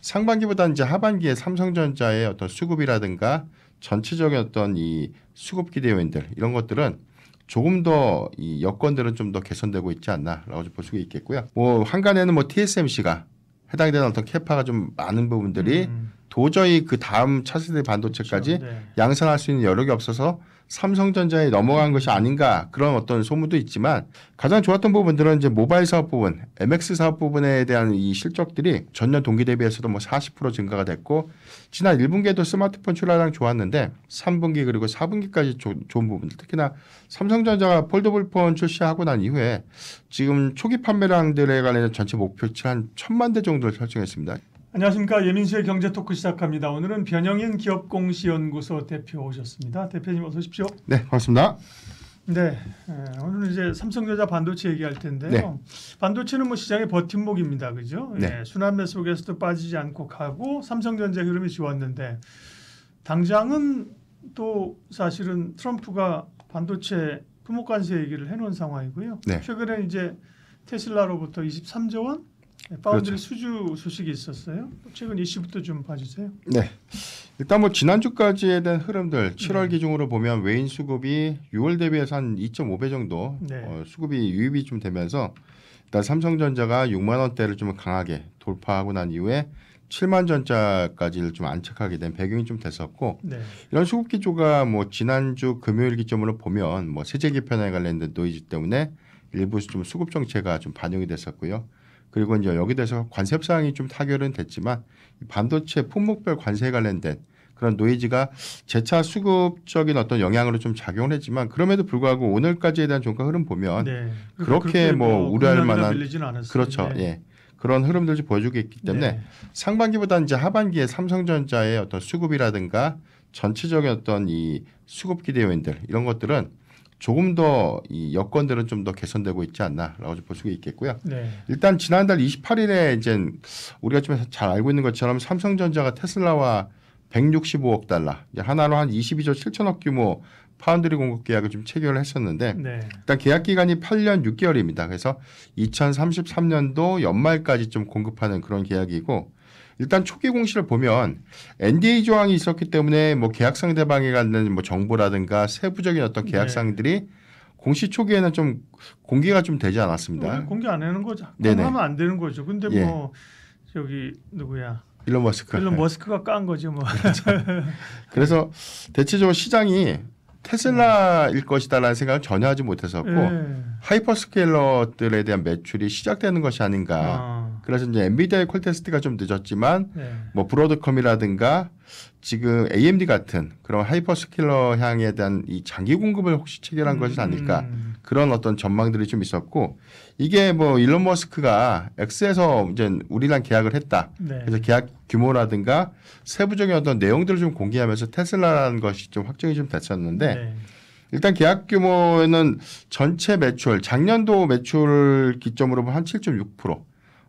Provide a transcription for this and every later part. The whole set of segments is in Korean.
상반기보다는 이제 하반기에 삼성전자의 어떤 수급이라든가 전체적인 어떤 이 수급 기대 요인들 이런 것들은 조금 더 이 여건들은 좀 더 개선되고 있지 않나라고 볼 수가 있겠고요. 뭐 한간에는 뭐 TSMC가 해당되는 어떤 캐파가 좀 많은 부분들이 도저히 그 다음 차세대 반도체까지 그렇죠. 네. 양산할 수 있는 여력이 없어서 삼성전자에 넘어간 것이 아닌가 그런 어떤 소문도 있지만 가장 좋았던 부분들은 이제 모바일 사업 부분, MX 사업 부분에 대한 이 실적들이 전년 동기 대비해서도 뭐 40% 증가가 됐고 지난 1분기에도 스마트폰 출하량 좋았는데 3분기 그리고 4분기까지 좋은 부분들 특히나 삼성전자가 폴더블폰 출시하고 난 이후에 지금 초기 판매량들에 관련 전체 목표치 한 1,000만 대 정도를 설정했습니다. 안녕하십니까. 예민수의 경제 토크 시작합니다. 오늘은 변영인 기업공시연구소 대표 오셨습니다. 대표님 어서 오십시오. 네, 반갑습니다. 네, 오늘은 이제 삼성전자 반도체 얘기할 텐데요. 네. 반도체는 뭐 시장의 버팀목입니다, 그죠? 네. 순환매 속에서도 빠지지 않고 가고 삼성전자의 흐름이 좋았는데 당장은 또 사실은 트럼프가 반도체 품목 관세 얘기를 해놓은 상황이고요. 네. 최근에 이제 테슬라로부터 23조 원 파운드리 그렇죠. 수주 소식이 있었어요. 최근 이슈부터 좀 봐주세요. 네. 일단 뭐 지난주까지에 대한 흐름들 7월 기준으로 보면 외인 수급이 6월 대비해서 한 2.5배 정도 네. 수급이 유입이 좀 되면서 일단 삼성전자가 6만 원대를 좀 강하게 돌파하고 난 이후에 7만 전자까지를 좀 안착하게 된 배경이 좀 됐었고 네. 이런 수급 기조가 뭐 지난주 금요일 기점으로 보면 뭐 세제 개편에 관련된 노이즈 때문에 일부 좀 수급 정체가 좀 반영이 됐었고요. 그리고 이제 여기 대해서 관세 협상이 좀 타결은 됐지만 반도체 품목별 관세에 관련된 그런 노이즈가 재차 수급적인 어떤 영향으로 좀 작용을 했지만 그럼에도 불구하고 오늘까지에 대한 종가 흐름 보면 네. 그렇게 뭐 우려할 만한 않았어요. 그렇죠. 네. 예. 그런 흐름들이 보여주고 있기 때문에 네. 상반기보다는 이제 하반기에 삼성전자의 어떤 수급이라든가 전체적인 어떤 이 수급 기대 요인들 이런 것들은 조금 더 이 여건들은 좀 더 개선되고 있지 않나라고 볼 수가 있겠고요. 네. 일단 지난달 28일에 이제 우리가 좀 잘 알고 있는 것처럼 삼성전자가 테슬라와 165억 달러, 하나로 한 22조 7천억 규모 파운드리 공급 계약을 좀 체결을 했었는데 네. 일단 계약 기간이 8년 6개월입니다. 그래서 2033년도 연말까지 좀 공급하는 그런 계약이고 일단 초기 공시를 보면 NDA 조항이 있었기 때문에 뭐 계약 상대방에 갖는 뭐 정보라든가 세부적인 어떤 계약사항들이 공시 초기에는 좀 공개가 좀 되지 않았습니다. 공개 안 하는 거죠. 네네. 하면 안 되는 거죠. 근데 예. 뭐 저기 누구야? 일론 머스크. 일론 머스크가 깐 거죠, 뭐. 그래서 대체적으로 시장이 테슬라일 것이다라는 생각을 전혀 하지 못했었고 하이퍼스케일러들에 대한 매출이 시작되는 것이 아닌가. 그래서 이제 엔비디아의 콜 테스트가 좀 늦었지만 뭐 브로드컴이라든가 지금 AMD 같은 그런 하이퍼스케일러 향에 대한 이 장기 공급을 혹시 체결한 것이 아닐까 그런 어떤 전망들이 좀 있었고 이게 뭐 일론 머스크가 X에서 이제 우리랑 계약을 했다. 그래서 계약 규모라든가 세부적인 어떤 내용들을 좀 공개하면서 테슬라라는 것이 좀 확정이 좀 됐었는데 일단 계약 규모는 전체 매출 작년도 매출 기점으로 보면 한 7.6%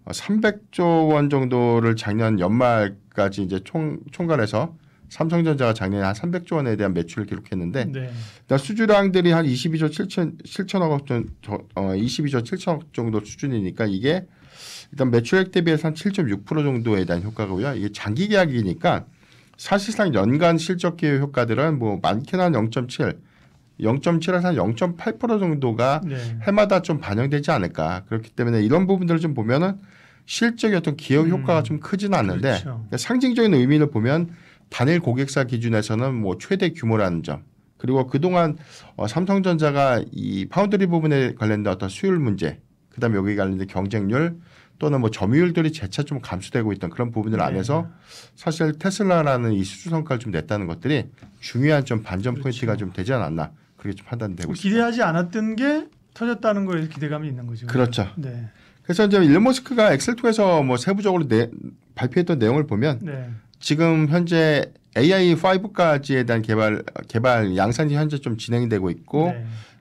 300조 원 정도를 작년 연말까지 이제 총괄해서 삼성전자가 작년에 한 300조 원에 대한 매출을 기록했는데 일단 수주량들이 한 22조 7천억 22조 7천억 정도 수준이니까 이게 일단 매출액 대비해서 한 7.6% 정도에 대한 효과고요. 이게 장기 계약이니까 사실상 연간 실적 기회 효과들은 뭐 많게는 한 0.7에서 한 0.8% 정도가 해마다 좀 반영되지 않을까. 그렇기 때문에 이런 부분들을 좀 보면은 실적의 어떤 기여 효과가 좀 크지는 않는데 그렇죠. 그러니까 상징적인 의미를 보면 단일 고객사 기준에서는 뭐 최대 규모라는 점 그리고 그동안 삼성전자가 이 파운드리 부분에 관련된 어떤 수율 문제 그다음에 여기 관련된 경쟁률 또는 뭐 점유율들이 재차 좀 감소되고 있던 그런 부분들 안에서 사실 테슬라라는 이 수주 성과를 좀 냈다는 것들이 중요한 좀 반전 포인트가 좀 되지 않았나 그렇게 좀 판단되고 있습니다. 기대하지 않았던 게 터졌다는 거에 기대감이 있는 거죠. 그렇죠. 네. 그래서 이제 일론 머스크가 엑셀 통해서 뭐 세부적으로 발표했던 내용을 보면 지금 현재 AI5까지에 대한 개발 양산이 현재 좀 진행이 되고 있고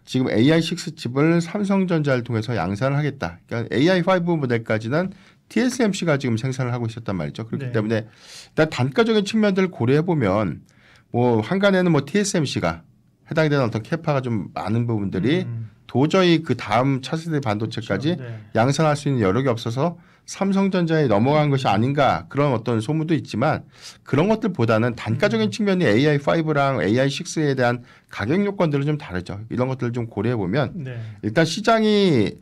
지금 AI6 칩을 삼성전자를 통해서 양산을 하겠다. 그러니까 AI5 모델까지는 TSMC가 지금 생산을 하고 있었단 말이죠. 그렇기 때문에 일단 단가적인 측면들을 고려해 보면 뭐 한간에는 뭐 TSMC가 해당되는 어떤 캐파가 좀 많은 부분들이 도저히 그 다음 차세대 반도체까지 양산할 수 있는 여력이 없어서 삼성전자에 넘어간 것이 아닌가 그런 어떤 소문도 있지만 그런 것들보다는 단가적인 측면이 AI5랑 AI6에 대한 가격 요건들은 좀 다르죠. 이런 것들을 좀 고려해 보면 네. 일단 시장이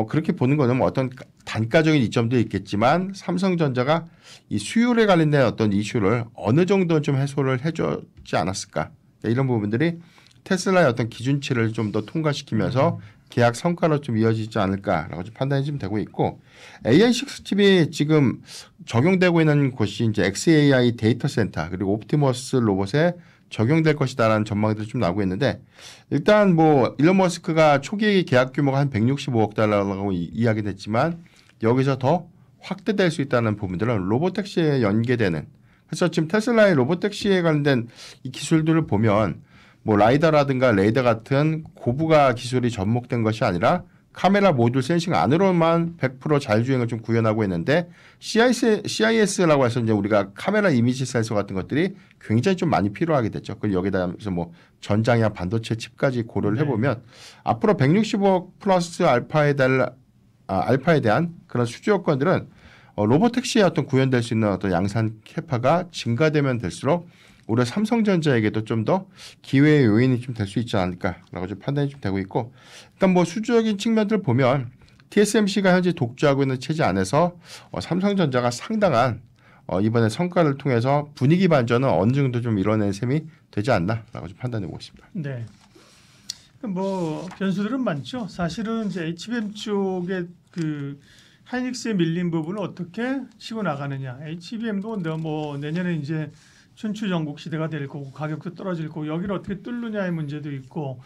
그렇게 보는 거는 뭐 어떤 단가적인 이점도 있겠지만 삼성전자가 이 수율에 관련된 어떤 이슈를 어느 정도 좀 해소를 해주지 않았을까 이런 부분들이 테슬라의 어떤 기준치를 좀 더 통과시키면서 계약 성과로 좀 이어지지 않을까라고 좀 판단이 좀 되고 있고 AI6 칩이 지금 적용되고 있는 곳이 이제 XAI 데이터 센터 그리고 옵티머스 로봇에 적용될 것이다라는 전망들이 좀 나오고 있는데 일단 뭐 일론 머스크가 초기 계약 규모가 한 165억 달러라고 이야기됐지만 여기서 더 확대될 수 있다는 부분들은 로보택시에 연계되는 그래서 지금 테슬라의 로보택시에 관련된 이 기술들을 보면 뭐 라이다라든가 레이더 같은 고부가 기술이 접목된 것이 아니라 카메라 모듈 센싱 안으로만 100% 자율주행을 좀 구현하고 있는데 CIS라고 해서 이제 우리가 카메라 이미지 센서 같은 것들이 굉장히 좀 많이 필요하게 됐죠. 그리고 여기다 뭐 전장이나 반도체 칩까지 고려를 해보면 앞으로 165억 플러스 알파에 대한 그런 수주 요건들은 로보택시에 어떤 구현될 수 있는 어떤 양산 캐파가 증가되면 될수록 올해 삼성전자에게도 좀 더 기회의 요인이 좀 될 수 있지 않을까라고 좀 판단이 좀 되고 있고 일단 뭐 수주적인 측면들 보면 TSMC가 현재 독주하고 있는 체제 안에서 삼성전자가 상당한 이번에 성과를 통해서 분위기 반전은 어느 정도 좀 이뤄낸 셈이 되지 않나라고 좀 판단해 보고 있습니다. 네. 뭐 변수들은 많죠. 사실은 이제 HBM 쪽에 그 하이닉스에 밀린 부분을 어떻게 치고 나가느냐. HBM도 뭐 내년에 이제 춘추 전국 시대가 될 거고 가격도 떨어질 거고 여기를 어떻게 뚫느냐의 문제도 있고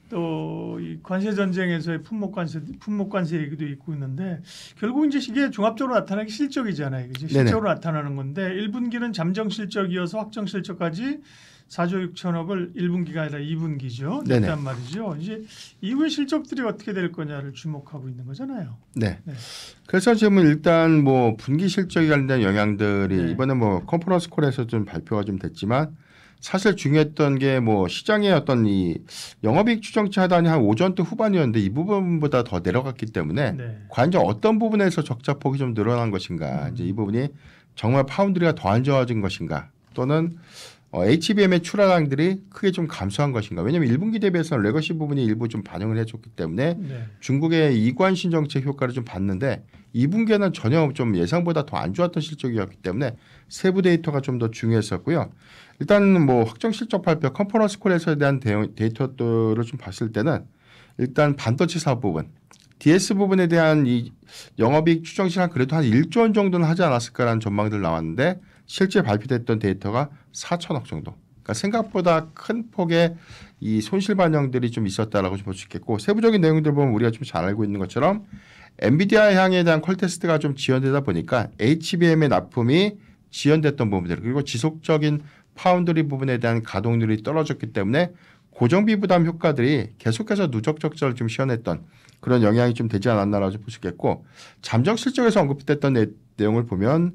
또 이 관세 전쟁에서의 품목 관세 얘기도 있고 있는데 결국 이제 이게 종합적으로 나타나는 게 실적이잖아요. 이제 실적으로 나타나는 건데 1분기는 잠정 실적이어서 확정 실적까지 4조 6천억을 1분기가 아니라 2분기죠. 냈단 말이죠. 이제 이후의 실적들이 어떻게 될 거냐를 주목하고 있는 거잖아요. 네. 그래서 지금 일단 뭐 분기 실적에 관련된 영향들이 이번에 뭐 컨퍼런스 콜에서 좀 발표가 좀 됐지만 사실 중요했던 게 뭐 시장의 어떤 이 영업이익 추정치 하단이 한 5전대 후반이었는데 이 부분보다 더 내려갔기 때문에 과연 어떤 부분에서 적자폭이 좀 늘어난 것인가 이제 이 부분이 정말 파운드리가 더 안 좋아진 것인가 또는 HBM의 출하량들이 크게 좀 감소한 것인가. 왜냐하면 1분기 대비해서는 레거시 부분이 일부 좀 반영을 해줬기 때문에 중국의 이관신 정책 효과를 좀 봤는데 2분기에는 전혀 좀 예상보다 더 안 좋았던 실적이었기 때문에 세부 데이터가 좀 더 중요했었고요. 일단 뭐 확정 실적 발표 컨퍼런스 콜에서에 대한 데이터들을 좀 봤을 때는 일단 반도체 사업 부분 DS 부분에 대한 이 영업이익 추정 시간 그래도 한 1조 원 정도는 하지 않았을까라는 전망들 나왔는데 실제 발표됐던 데이터가 4천억 정도. 그러니까 생각보다 큰 폭의 이 손실 반영들이 좀 있었다라고 볼 수 있겠고 세부적인 내용들 보면 우리가 좀 잘 알고 있는 것처럼 엔비디아 향에 대한 퀄 테스트가 좀 지연되다 보니까 HBM의 납품이 지연됐던 부분들 그리고 지속적인 파운드리 부분에 대한 가동률이 떨어졌기 때문에 고정비 부담 효과들이 계속해서 누적 적자를 좀 시현했던 그런 영향이 좀 되지 않았나라고 볼 수 있겠고 잠정 실적에서 언급됐던 내용을 보면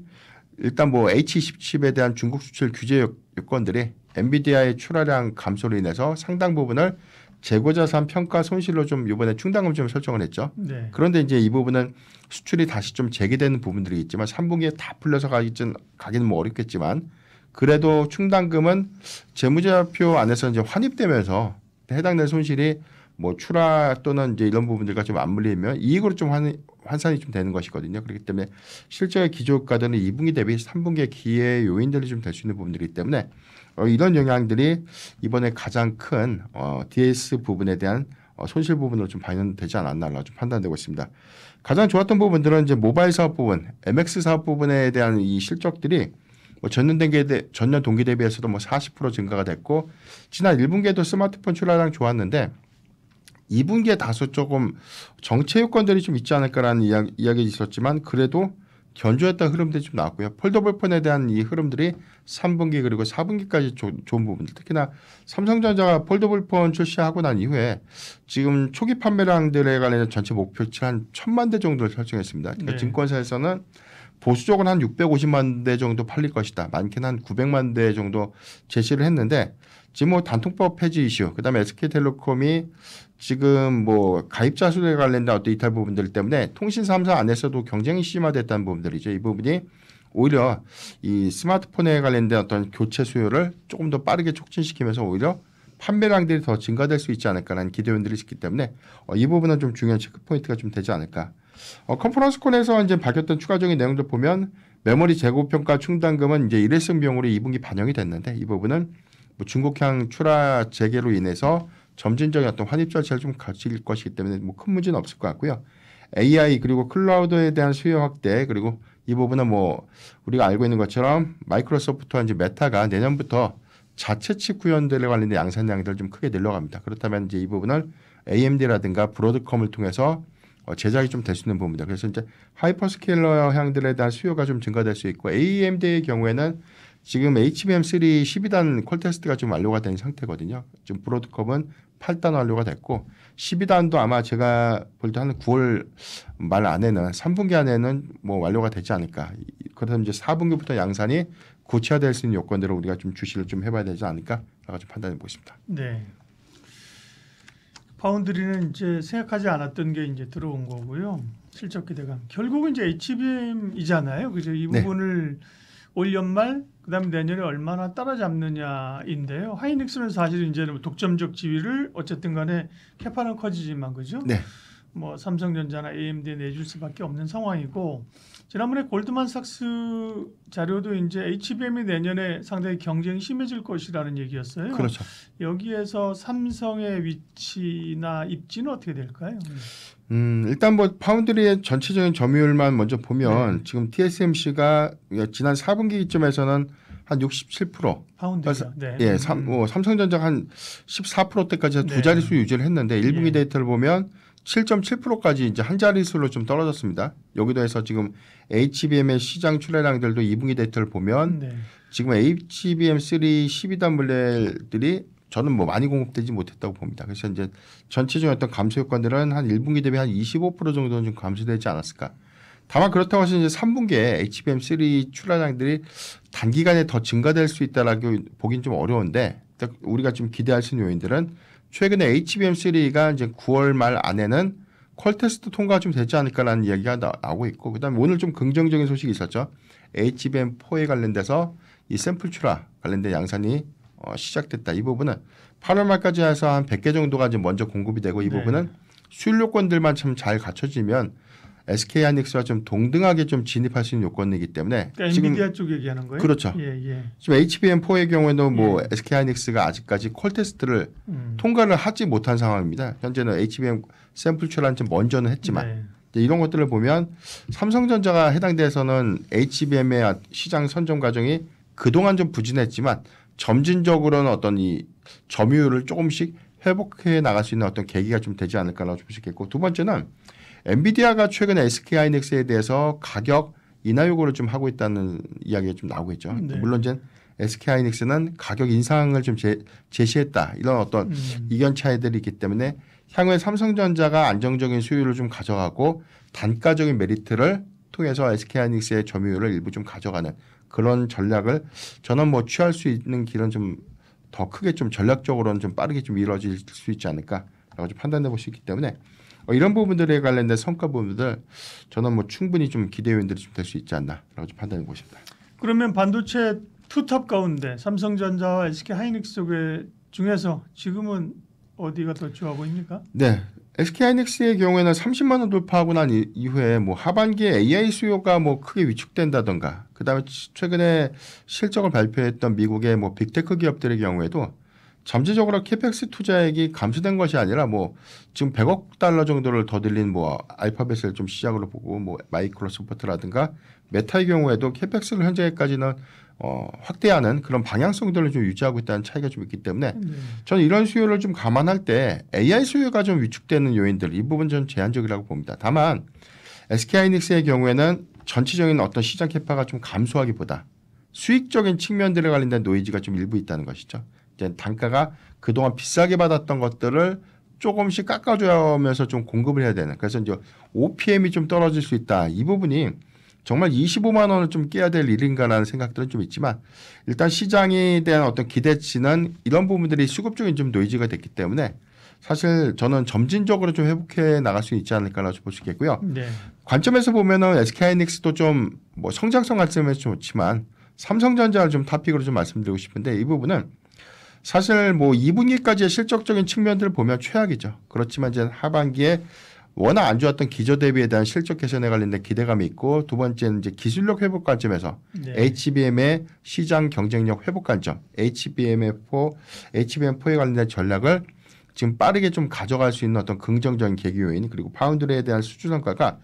일단 뭐 H20칩에 대한 중국 수출 규제 요건들이 엔비디아의 출하량 감소로 인해서 상당 부분을 재고자산 평가 손실로 좀 이번에 충당금 좀 설정을 했죠. 그런데 이제 이 부분은 수출이 다시 좀 재개되는 부분들이 있지만 3분기에 다 풀려서 가기는 뭐 어렵겠지만 그래도 충당금은 재무제표 안에서 이제 환입되면서 해당된 손실이 뭐 출하 또는 이제 이런 부분들과 좀 맞물리면 이익으로 좀 환산이 좀 되는 것이거든요. 그렇기 때문에 실적의 기조효과들은 2분기 대비 3분기의 기회 요인들이 좀 될 수 있는 부분들이기 때문에 이런 영향들이 이번에 가장 큰 DS 부분에 대한 손실 부분으로 좀 반영되지 않았나라고 좀 판단되고 있습니다. 가장 좋았던 부분들은 이제 모바일 사업 부분, MX 사업 부분에 대한 이 실적들이 뭐 전년 동기 대비해서도 뭐 40% 증가가 됐고 지난 1분기에도 스마트폰 출하량 좋았는데 2분기에 다소 조금 정체 요건들이 좀 있지 않을까라는 이야기 있었지만 그래도 견조했던 흐름들이 좀 나왔고요. 폴더블 폰에 대한 이 흐름들이 3분기 그리고 4분기까지 좋은 부분들 특히나 삼성전자가 폴더블 폰 출시하고 난 이후에 지금 초기 판매량들에 관한 전체 목표치 한 1,000만 대 정도를 설정했습니다. 그러니까 증권사에서는 보수적으로 한 650만 대 정도 팔릴 것이다. 많게는 한 900만 대 정도 제시를 했는데 지금 뭐 단통법 폐지 이슈, 그다음에 SK텔레콤이 지금 뭐 가입자 수에 관련된 어떤 이탈 부분들 때문에 통신 3사 안에서도 경쟁이 심화됐다는 부분들이죠. 이 부분이 오히려 이 스마트폰에 관련된 어떤 교체 수요를 조금 더 빠르게 촉진시키면서 오히려 판매량들이 더 증가될 수 있지 않을까라는 기대원들이 있기 때문에 이 부분은 좀 중요한 체크 포인트가 좀 되지 않을까. 컨퍼런스콜에서 이제 밝혔던 추가적인 내용들 보면 메모리 재고 평가 충당금은 이제 일회성 비용으로 2분기 반영이 됐는데 이 부분은 뭐 중국향 출하 재개로 인해서 점진적인 어떤 환입 절차를 좀 거칠 것이기 때문에 뭐 큰 문제는 없을 것 같고요. AI 그리고 클라우드에 대한 수요 확대 그리고 이 부분은 뭐 우리가 알고 있는 것처럼 마이크로소프트와 이제 메타가 내년부터 자체 칩 구현들에 관련된 양산량들을 좀 크게 늘려갑니다. 그렇다면 이제 이 부분을 AMD라든가 브로드컴을 통해서 제작이 좀 될 수 있는 부분입니다. 그래서 이제 하이퍼스케일러 향들에 대한 수요가 좀 증가될 수 있고 AMD의 경우에는 지금 HBM3 12단 콜 테스트가 좀 완료가 된 상태거든요. 지금 브로드컴은 8단 완료가 됐고 12단도 아마 제가 볼 때 한 9월 말 안에는 3분기 안에는 뭐 완료가 되지 않을까. 그렇다면 이제 4분기부터 양산이 구체화될 수 있는 요건들을 우리가 좀 주시를 좀 해봐야 되지 않을까라고 좀 판단해 보겠습니다. 네. 파운드리는 이제 생각하지 않았던 게 이제 들어온 거고요. 실적 기대감. 결국은 이제 HBM이잖아요. 그죠? 이 부분을 올 연말 그다음에 내년에 얼마나 따라잡느냐인데요. 하이닉스는 사실 이제는 독점적 지위를 어쨌든 간에 캐파는 커지지만 그죠? 네. 뭐 삼성전자나 AMD에 내줄 수밖에 없는 상황이고 지난번에 골드만삭스 자료도 이제 HBM이 내년에 상당히 경쟁이 심해질 것이라는 얘기였어요. 그렇죠. 여기에서 삼성의 위치나 입지는 어떻게 될까요? 일단 뭐 파운드리의 전체적인 점유율만 먼저 보면 지금 TSMC가 지난 4분기 기점에서는 한 67%. 파운드리가. 네. 예, 삼성전자가 한 14%대까지 두 자릿수 유지를 했는데 1분기 데이터를 보면 7.7%까지 이제 한 자릿수로 좀 떨어졌습니다. 여기도 해서 지금 HBM의 시장 출하량들도 2분기 데이터를 보면 지금 HBM3 12단 모델들이 저는 뭐 많이 공급되지 못했다고 봅니다. 그래서 이제 전체적인 어떤 감소 효과들은 한 1분기 대비 한 25% 정도는 좀 감소되지 않았을까. 다만 그렇다고 해서 이제 3분기에 HBM3 출하량들이 단기간에 더 증가될 수 있다라고 보긴 좀 어려운데 우리가 좀 기대할 수 있는 요인들은 최근에 HBM3가 이제 9월 말 안에는 퀄 테스트 통과가 좀 되지 않을까라는 이야기가 나오고 있고 그다음에 오늘 좀 긍정적인 소식이 있었죠. HBM4에 관련돼서 이 샘플 출하 관련된 양산이 시작됐다. 이 부분은 8월 말까지 해서 한 100개 정도가 이제 먼저 공급이 되고 이 부분은 수율 요건들만 참 잘 갖춰지면 SK 하이닉스와 좀 동등하게 좀 진입할 수 있는 요건이기 때문에 그러니까 엔비디아 쪽 얘기하는 거예요? 그렇죠. 지금 HBM4의 경우에도 뭐 SK 하이닉스가 아직까지 콜 테스트를 통과를 하지 못한 상황입니다. 현재는 HBM 샘플 출하는 좀 먼저는 했지만 이런 것들을 보면 삼성전자가 해당돼서는 HBM의 시장 선점 과정이 그동안 좀 부진했지만 점진적으로는 어떤 이 점유율을 조금씩 회복해 나갈 수 있는 어떤 계기가 좀 되지 않을까라고 볼 수 있겠고 두 번째는 엔비디아가 최근에 SK 하이닉스에 대해서 가격 인하 요구를 좀 하고 있다는 이야기가 좀 나오고 있죠. 물론 이제 SK 하이닉스는 가격 인상을 좀 제시했다 이런 어떤 이견 차이들이 있기 때문에 향후에 삼성전자가 안정적인 수율을 좀 가져가고 단가적인 메리트를 통해서 SK 하이닉스의 점유율을 일부 좀 가져가는 그런 전략을 저는 뭐 취할 수 있는 길은 좀 더 크게 좀 전략적으로는 좀 빠르게 좀 이루어질 수 있지 않을까라고 좀 판단해 볼 수 있기 때문에 이런 부분들에 관련된 성과 부분들 저는 뭐 충분히 좀 기대 요인들이 좀 될 수 있지 않나라고 좀 판단해 보십니다. 그러면 반도체 투탑 가운데 삼성전자와 SK 하이닉스 중에서 지금은 어디가 더 좋아 보입니까? 네. SK 하이닉스의 경우에는 30만 원 돌파하고 난 이후에 뭐 하반기에 AI 수요가 뭐 크게 위축된다던가 그다음에 최근에 실적을 발표했던 미국의 뭐 빅테크 기업들의 경우에도 잠재적으로 캐펙스 투자액이 감소된 것이 아니라 뭐 지금 100억 달러 정도를 더 들린 뭐 알파벳을 좀 시작으로 보고 뭐 마이크로소프트라든가 메타의 경우에도 캐펙스를 현재까지는 확대하는 그런 방향성들을 좀 유지하고 있다는 차이가 좀 있기 때문에 저는 이런 수요를 좀 감안할 때 AI 수요가 좀 위축되는 요인들 이 부분 좀 제한적이라고 봅니다. 다만 SK 하이닉스의 경우에는 전체적인 어떤 시장 캐파가 좀 감소하기보다 수익적인 측면들에 관련된 노이즈가 좀 일부 있다는 것이죠. 이제 단가가 그동안 비싸게 받았던 것들을 조금씩 깎아주면서 좀 공급을 해야 되는. 그래서 이제 OPM이 좀 떨어질 수 있다. 이 부분이 정말 25만 원을 좀 깨야 될 일인가라는 생각들은 좀 있지만 일단 시장에 대한 어떤 기대치는 이런 부분들이 수급적인 좀 노이즈가 됐기 때문에 사실 저는 점진적으로 좀 회복해 나갈 수 있지 않을까라고 볼 수 있겠고요. 네. 관점에서 보면은 SK하이닉스도 좀 뭐 성장성 관점에서 좋지만 삼성전자를 좀 탑픽으로 좀 말씀드리고 싶은데 이 부분은 사실 뭐 2분기까지의 실적적인 측면들을 보면 최악이죠. 그렇지만 이제 하반기에 워낙 안 좋았던 기저 대비에 대한 실적 개선에 관련된 기대감이 있고 두 번째는 이제 기술력 회복 관점에서 네. HBM의 시장 경쟁력 회복 관점, HBM4에 관련된 전략을 지금 빠르게 좀 가져갈 수 있는 어떤 긍정적인 계기 요인 그리고 파운드리에 대한 수주 성과가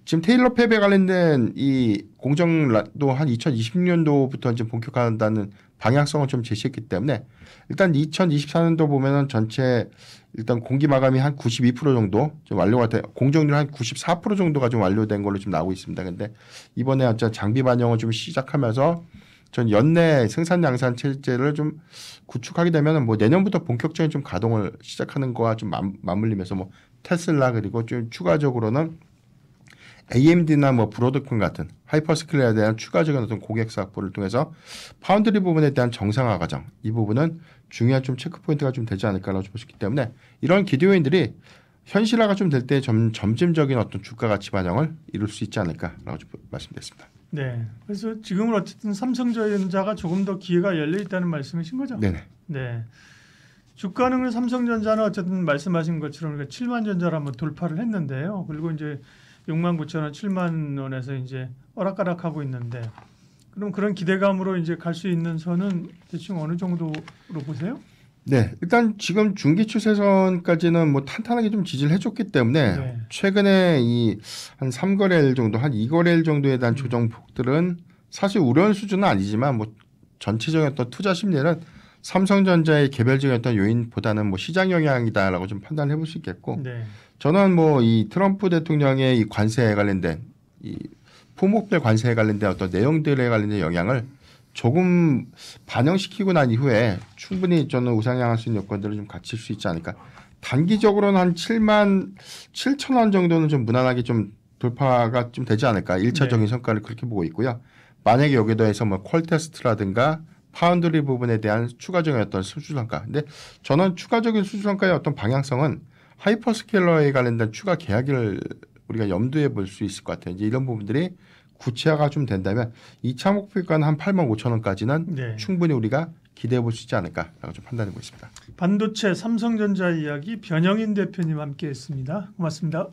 지금 테일러 팹에 관련된 이 공정도 한 2020년도부터 이제 본격화한다는 방향성을 좀 제시했기 때문에 일단 2024년도 보면은 전체 일단 공기 마감이 한 92% 정도 좀 완료가 돼 공정률 한 94% 정도가 좀 완료된 걸로 좀 나오고 있습니다. 근데 이번에 어떤 장비 반영을 좀 시작하면서 전 연내 생산 양산 체제를 좀 구축하게 되면 뭐 내년부터 본격적인 좀 가동을 시작하는 거와 좀 맞물리면서 뭐 테슬라 그리고 좀 추가적으로는 AMD나 뭐 브로드컴 같은 하이퍼스케일러에 대한 추가적인 어떤 고객사 확보를 통해서 파운드리 부분에 대한 정상화 과정 이 부분은 중요한 좀 체크 포인트가 좀 되지 않을까라고 볼 수 있기 때문에 이런 기대 요인들이 현실화가 좀 될 때 점진적인 어떤 주가 가치 반영을 이룰 수 있지 않을까라고 좀 말씀드렸습니다. 네. 그래서 지금은 어쨌든 삼성전자가 조금 더 기회가 열려 있다는 말씀이신 거죠? 네네. 네. 주가는 삼성전자는 어쨌든 말씀하신 것처럼 7만 전자를 한번 돌파를 했는데요. 그리고 이제 6만 9천 원, 7만 원에서 이제 오락가락하고 있는데 그럼 그런 기대감으로 이제 갈 수 있는 선은 대충 어느 정도로 보세요? 네, 일단 지금 중기 추세선까지는 뭐 탄탄하게 좀 지지를 해줬기 때문에 네. 최근에 이 한 3거래일 정도, 한 2거래일 정도에 대한 조정폭들은 사실 우려할 수준은 아니지만 뭐 전체적인 어떤 투자 심리는 삼성전자의 개별적인 어떤 요인보다는 뭐 시장 영향이다라고 좀 판단해 볼 수 있겠고 네. 저는 뭐 이 트럼프 대통령의 이 관세에 관련된 이 품목별 관세에 관련된 어떤 내용들에 관련된 영향을 조금 반영시키고 난 이후에 충분히 저는 우상향할 수 있는 여건들을 좀 갖출 수 있지 않을까. 단기적으로는 한 7만 7천 원 정도는 좀 무난하게 좀 돌파가 좀 되지 않을까. 1차적인 네. 성과를 그렇게 보고 있고요. 만약에 여기에 더해서 뭐 퀄테스트라든가 파운드리 부분에 대한 추가적인 어떤 수주 성과. 근데 저는 추가적인 수주 성과의 어떤 방향성은 하이퍼스케일러에 관련된 추가 계약을 우리가 염두에 볼 수 있을 것 같아요. 이제 이런 부분들이 구체화가 좀 된다면 2차 목표가는 한 8만 5천 원까지는 네. 충분히 우리가 기대해 볼 수 있지 않을까라고 좀 판단해 보고 있습니다. 반도체 삼성전자 이야기 변영인 대표님 함께했습니다. 고맙습니다.